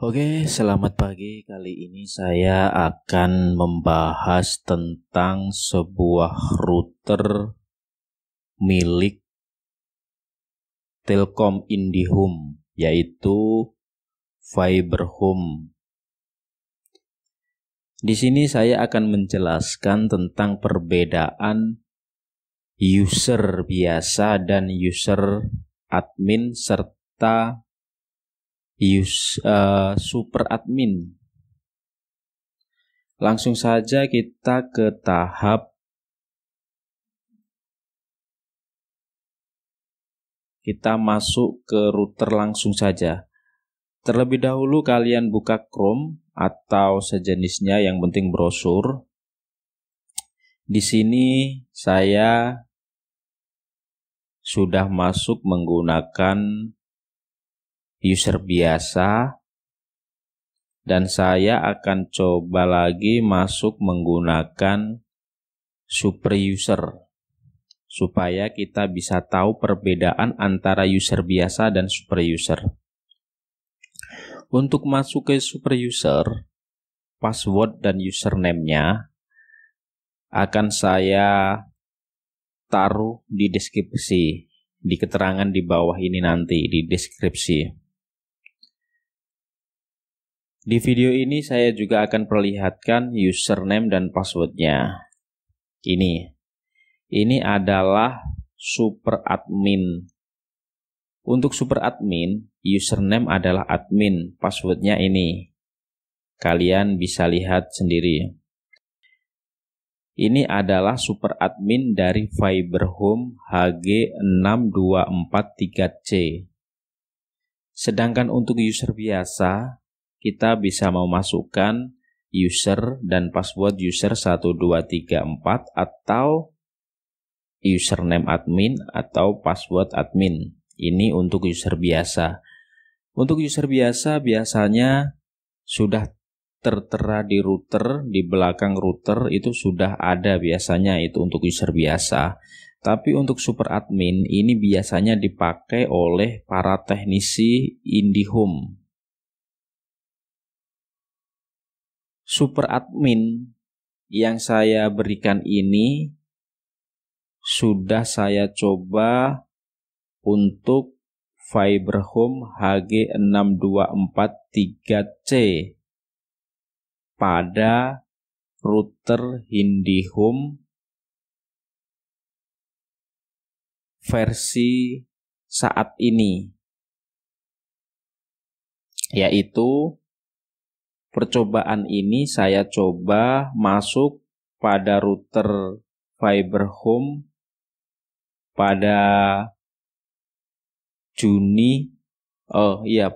Oke, selamat pagi. Kali ini saya akan membahas tentang sebuah router milik Telkom IndiHome, yaitu Fiberhome. Di sini saya akan menjelaskan tentang perbedaan user biasa dan user admin serta super admin. Langsung saja kita ke tahap kita masuk ke router langsung saja. Terlebih dahulu kalian buka Chrome atau sejenisnya, yang penting brosur. Di sini saya sudah masuk menggunakan user biasa, dan saya akan coba lagi masuk menggunakan super user supaya kita bisa tahu perbedaan antara user biasa dan super user. Untuk masuk ke super user, password dan username-nya akan saya taruh di deskripsi, di keterangan di bawah ini nanti di deskripsi. Di video ini saya juga akan perlihatkan username dan passwordnya. Ini adalah super admin. Untuk super admin, username adalah admin, passwordnya ini. Kalian bisa lihat sendiri. Ini adalah super admin dari Fiberhome HG6243C. Sedangkan untuk user biasa, kita bisa memasukkan user dan password user 1234 atau username admin atau password admin. Ini untuk user biasa. Untuk user biasa biasanya sudah tertera di router, di belakang router itu sudah ada biasanya, itu untuk user biasa. Tapi untuk super admin ini biasanya dipakai oleh para teknisi IndiHome. Super admin yang saya berikan ini sudah saya coba untuk Fiberhome HG6243C pada router IndiHome versi saat ini, yaitu percobaan ini saya coba masuk pada router Fiberhome pada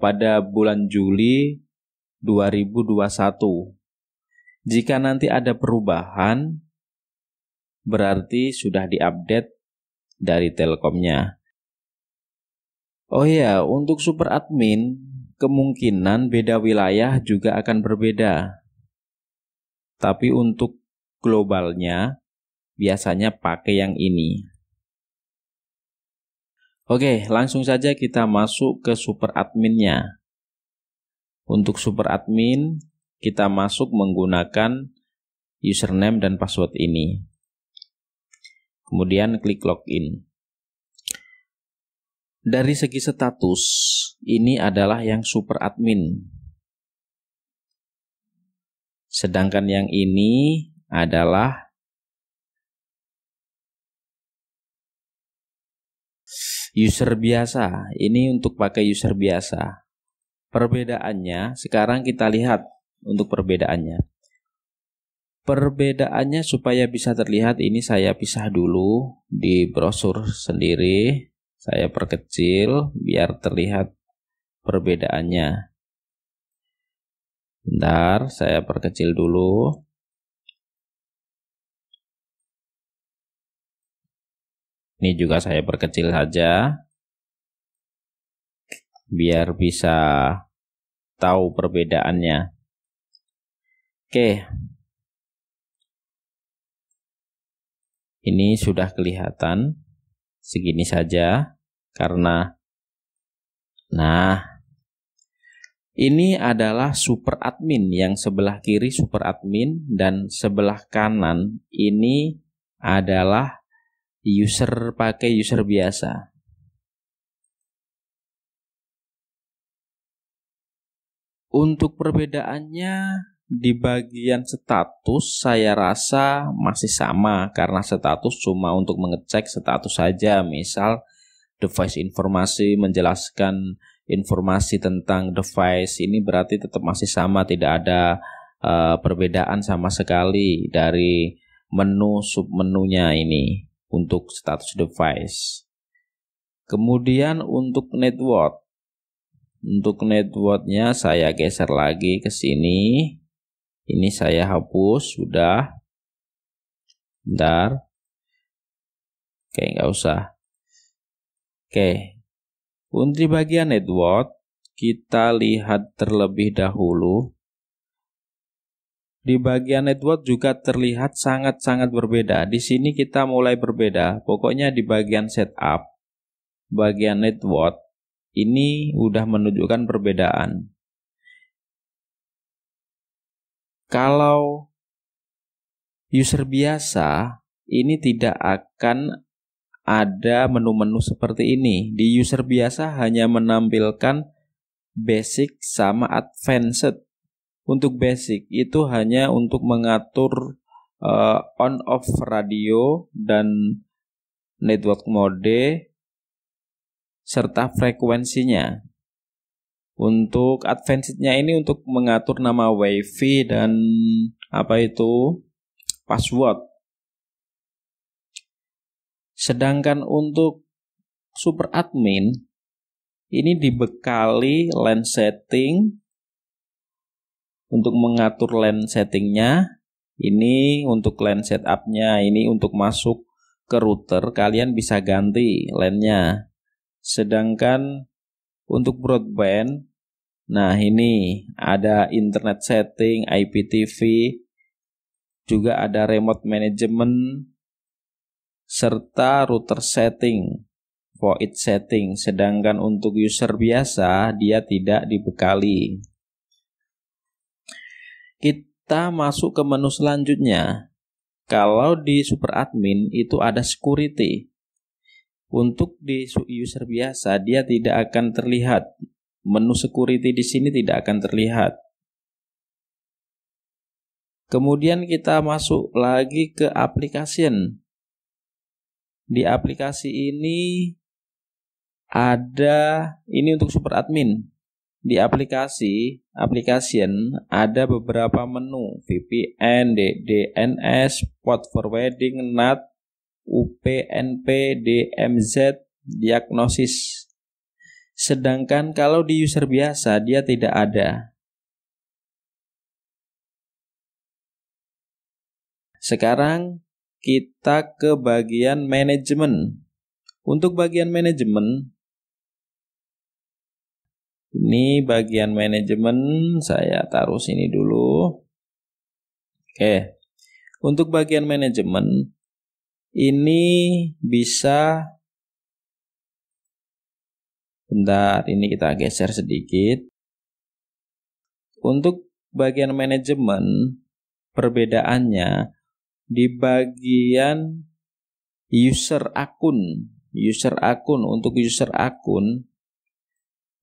pada bulan Juli 2021. Jika nanti ada perubahan, berarti sudah diupdate dari Telkomnya. Oh ya, untuk super admin kemungkinan beda wilayah juga akan berbeda. Tapi untuk globalnya biasanya pakai yang ini. Oke, langsung saja kita masuk ke super adminnya. Untuk super admin, kita masuk menggunakan username dan password ini. Kemudian klik login. Dari segi status, ini adalah yang super admin. Sedangkan yang ini adalah user biasa. Ini untuk pakai user biasa. Perbedaannya, sekarang kita lihat untuk perbedaannya. Perbedaannya supaya bisa terlihat, ini saya pisah dulu di brosur sendiri. Saya perkecil biar terlihat perbedaannya. Bentar, saya perkecil dulu. Ini juga saya perkecil saja biar bisa tahu perbedaannya. Oke. Ini sudah kelihatan. Segini saja karena Ini adalah super admin, yang sebelah kiri super admin dan sebelah kanan ini adalah user pakai user biasa. Untuk perbedaannya di bagian status saya rasa masih sama, karena status cuma untuk mengecek status saja. Misal device informasi menjelaskan informasi tentang device, ini berarti tetap masih sama, tidak ada perbedaan sama sekali dari menu submenunya ini untuk status device. Kemudian untuk networknya saya geser lagi ke sini. Ini saya hapus, sudah. Bentar. Oke, nggak usah. Oke, untuk di bagian network, kita lihat terlebih dahulu. Di bagian network juga terlihat sangat-sangat berbeda. Di sini kita mulai berbeda. Pokoknya di bagian setup, bagian network, ini udah menunjukkan perbedaan. Kalau user biasa, ini tidak akan ada menu-menu seperti ini. Di user biasa hanya menampilkan basic sama advanced. Untuk basic itu hanya untuk mengatur on off radio dan network mode serta frekuensinya. Untuk advanced-nya ini untuk mengatur nama WiFi dan password. Sedangkan untuk super admin ini dibekali LAN setting. Untuk mengatur LAN settingnya, ini untuk LAN setupnya, ini untuk masuk ke router kalian bisa ganti LAN-nya. Sedangkan untuk broadband, nah ini ada internet setting, IPTV, juga ada remote management, serta router setting, void setting. Sedangkan untuk user biasa dia tidak dibekali. Kita masuk ke menu selanjutnya. Kalau di super admin itu ada security. Untuk di user biasa dia tidak akan terlihat. Menu security di sini tidak akan terlihat. Kemudian kita masuk lagi ke application. Di aplikasi ini ada, ini untuk super admin. Di application ada beberapa menu, VPN, DNS, port forwarding, NAT, UPnP, DMZ, diagnosis. Sedangkan kalau di user biasa dia tidak ada. Sekarang kita ke bagian manajemen. Untuk bagian manajemen, ini bagian manajemen saya taruh sini dulu. Oke. Untuk bagian manajemen ini bisa, bentar, ini kita geser sedikit. Untuk bagian manajemen perbedaannya di bagian user akun.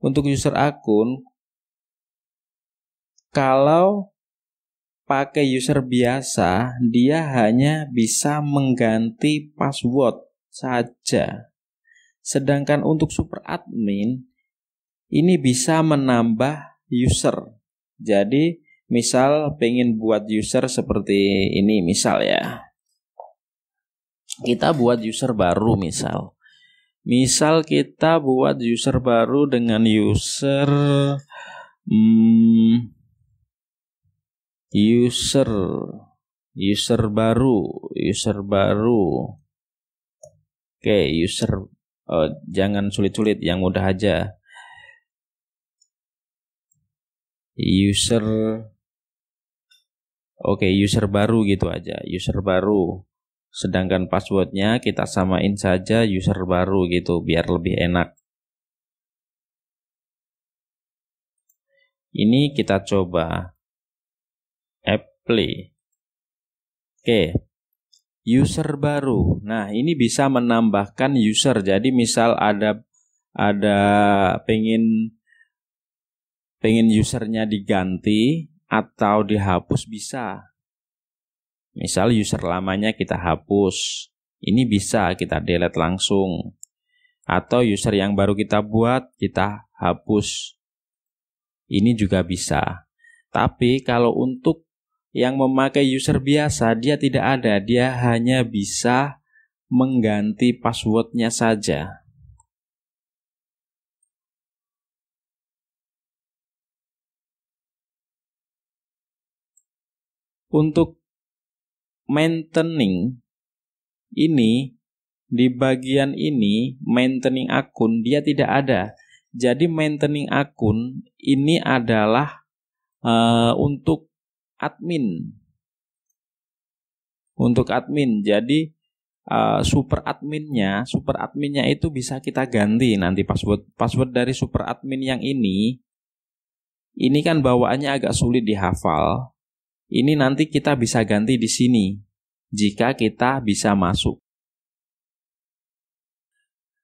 Untuk user akun, kalau pakai user biasa, dia hanya bisa mengganti password saja. Sedangkan untuk super admin, ini bisa menambah user. Jadi, misal pengen buat user seperti ini, misal ya. Kita buat user baru misal. Misal kita buat user baru dengan user baru. Oke, jangan sulit-sulit, yang mudah aja. User baru gitu aja, user baru. Sedangkan passwordnya kita samain saja user baru gitu, biar lebih enak. Ini kita coba apply. Oke, user baru. Nah, ini bisa menambahkan user. Jadi misal ada pengen usernya diganti atau dihapus bisa. Misal user lamanya kita hapus. Ini bisa kita delete langsung. Atau user yang baru kita buat kita hapus. Ini juga bisa. Tapi kalau untuk yang memakai user biasa, dia tidak ada. Dia hanya bisa mengganti passwordnya saja. Untuk maintaining ini, di bagian ini, maintaining akun, dia tidak ada. Jadi maintaining akun ini adalah untuk admin. Untuk admin. Jadi super adminnya itu bisa kita ganti nanti password dari super admin yang ini kan bawaannya agak sulit dihafal. Ini nanti kita bisa ganti di sini jika kita bisa masuk.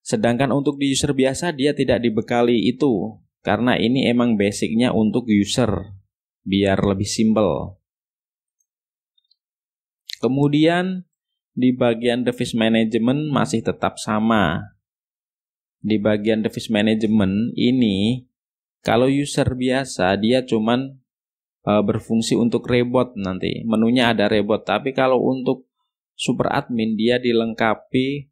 Sedangkan untuk di user biasa dia tidak dibekali itu, karena ini emang basicnya untuk user biar lebih simple. Kemudian di bagian device management masih tetap sama. Di bagian device management ini, kalau user biasa dia cuman berfungsi untuk reboot nanti. Menunya ada reboot, tapi kalau untuk super admin dia dilengkapi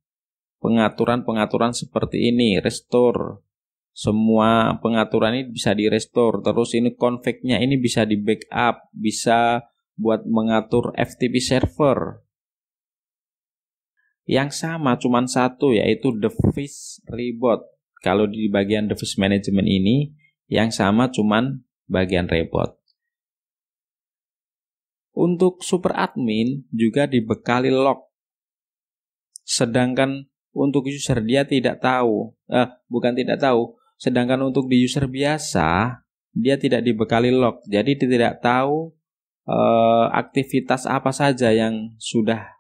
pengaturan-pengaturan seperti ini, restore. Semua pengaturan ini bisa di restore. Terus ini config-nya ini bisa di backup, bisa buat mengatur FTP server. Yang sama cuman satu, yaitu device reboot. Kalau di bagian device management ini yang sama cuman bagian reboot. Untuk super admin juga dibekali lock. Sedangkan untuk user dia tidak tahu. Sedangkan untuk di user biasa dia tidak dibekali lock. Jadi dia tidak tahu aktivitas apa saja yang sudah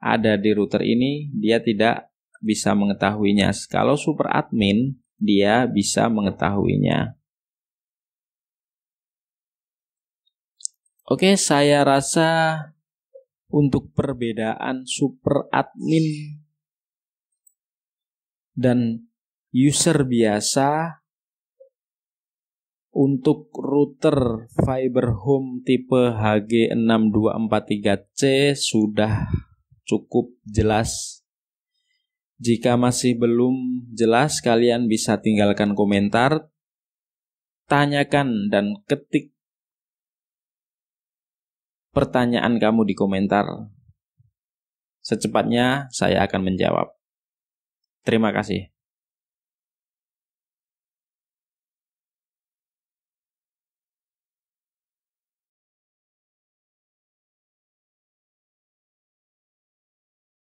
ada di router ini, dia tidak bisa mengetahuinya. Kalau super admin dia bisa mengetahuinya. Oke, saya rasa untuk perbedaan super admin dan user biasa untuk router fiber home tipe HG6243C sudah cukup jelas. Jika masih belum jelas, kalian bisa tinggalkan komentar, tanyakan dan ketik pertanyaan kamu di komentar. Secepatnya saya akan menjawab. Terima kasih.